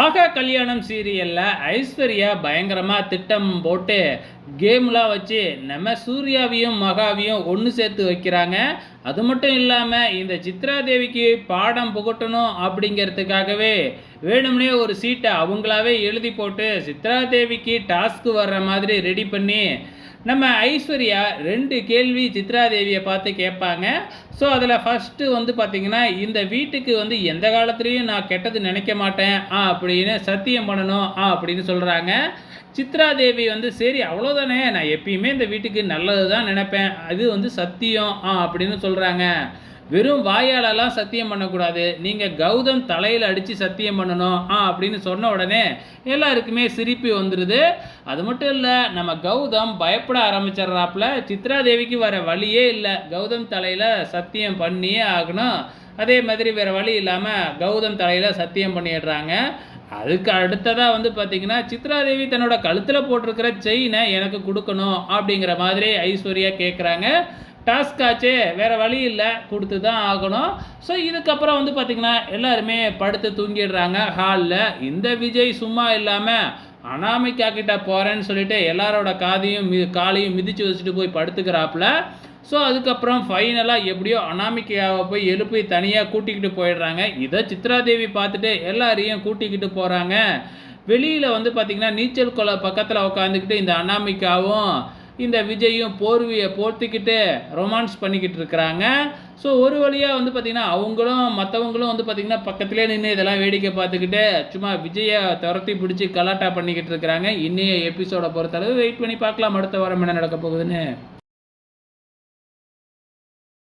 ஆகா கல்யாணம் சீரியல்ல ஐஸ்வர்யா பயங்கரமா திட்டம் போட்டு கேம்லாம் வச்சு நம்ம சூர்யாவையும் மகாவையும் ஒன்று சேர்த்து வைக்கிறாங்க. அது மட்டும் இல்லாமல் இந்த சித்ரா தேவிக்கு பாடம் புகட்டணும் அப்படிங்கிறதுக்காகவே வேணும்னே ஒரு சீட்டை அவங்களாவே எழுதி போட்டு சித்ரா தேவிக்கு டாஸ்க்கு வர்ற மாதிரி ரெடி பண்ணி நம்ம ஐஸ்வர்யா 2 கேள்வி சித்ரா தேவியை பார்த்து கேட்பாங்க. ஸோ அதில் ஃபஸ்ட்டு வந்து பார்த்திங்கன்னா, இந்த வீட்டுக்கு வந்து எந்த காலத்துலேயும் நான் கெட்டது நினைக்க மாட்டேன் அப்படின்னு சத்தியம் பண்ணணும் அப்படின்னு சொல்கிறாங்க. சித்ரா தேவி வந்து சரி அவ்வளோதானே, நான் எப்பயுமே இந்த வீட்டுக்கு நல்லது தான் நினைப்பேன், அது வந்து சத்தியம் அப்படின்னு சொல்கிறாங்க. வெறும் வாயாலலாம் சத்தியம் பண்ணக்கூடாது, நீங்கள் கௌதம் தலையில் அடித்து சத்தியம் பண்ணணும் அப்படின்னு சொன்ன உடனே எல்லாருக்குமே சிரிப்பு வந்துடுது. அது மட்டும் இல்லை, நம்ம கௌதம் பயப்பட ஆரம்பிச்சிட்றாப்புல. சித்ரா தேவிக்கு வர வழியே இல்லை, கௌதம் தலையில் சத்தியம் பண்ணியே ஆகணும். அதே மாதிரி வேறு வழி இல்லாமல் கௌதம் தலையில் சத்தியம் பண்ணிடுறாங்க. அதுக்கு அடுத்ததாக வந்து பார்த்திங்கன்னா, சித்ரா தேவி தன்னோட கழுத்தில் போட்டிருக்கிற செயினை எனக்கு கொடுக்கணும் அப்படிங்கிற மாதிரி ஐஸ்வர்யா கேட்குறாங்க. டாஸ்க் ஆச்சே, வேறு வழி இல்லை, கொடுத்து தான் ஆகணும். ஸோ இதுக்கப்புறம் வந்து பார்த்திங்கன்னா எல்லாருமே படுத்து தூங்கிடுறாங்க ஹாலில். இந்த விஜய் சும்மா இல்லாமல் அனாமிகா கிட்ட போகிறேன்னு சொல்லிட்டு எல்லாரோட காலையும் மிதித்து வச்சுட்டு போய் படுத்துக்கிறாப்புல. ஸோ அதுக்கப்புறம் ஃபைனலாக எப்படியோ அனாமிகாவை போய் எழுப்பி தனியாக கூட்டிக்கிட்டு போயிடுறாங்க. இதை சித்ரா தேவி பார்த்துட்டு எல்லாரையும் கூட்டிக்கிட்டு போகிறாங்க. வெளியில் வந்து பார்த்திங்கன்னா நீச்சல் குள பக்கத்தில் உட்காந்துக்கிட்டு இந்த அனாமிகாவும் இந்த விஜயும் போர்வையை போர்த்திக்கிட்டு ரொமான்ஸ் பண்ணிக்கிட்டு இருக்கிறாங்க. ஸோ ஒரு வழியாக வந்து பார்த்திங்கன்னா அவங்களும் மற்றவங்களும் வந்து பார்த்திங்கன்னா பக்கத்துலேயே நின்று இதெல்லாம் வேடிக்கை பார்த்துக்கிட்டு சும்மா விஜயை துரத்தி பிடிச்சி கலாட்டா பண்ணிக்கிட்டு இருக்கிறாங்க. இன்னைய எபிசோடை பொறுத்தளவு வெயிட் பண்ணி பார்க்கலாம் அடுத்த வாரம் என்ன நடக்க போகுதுன்னு.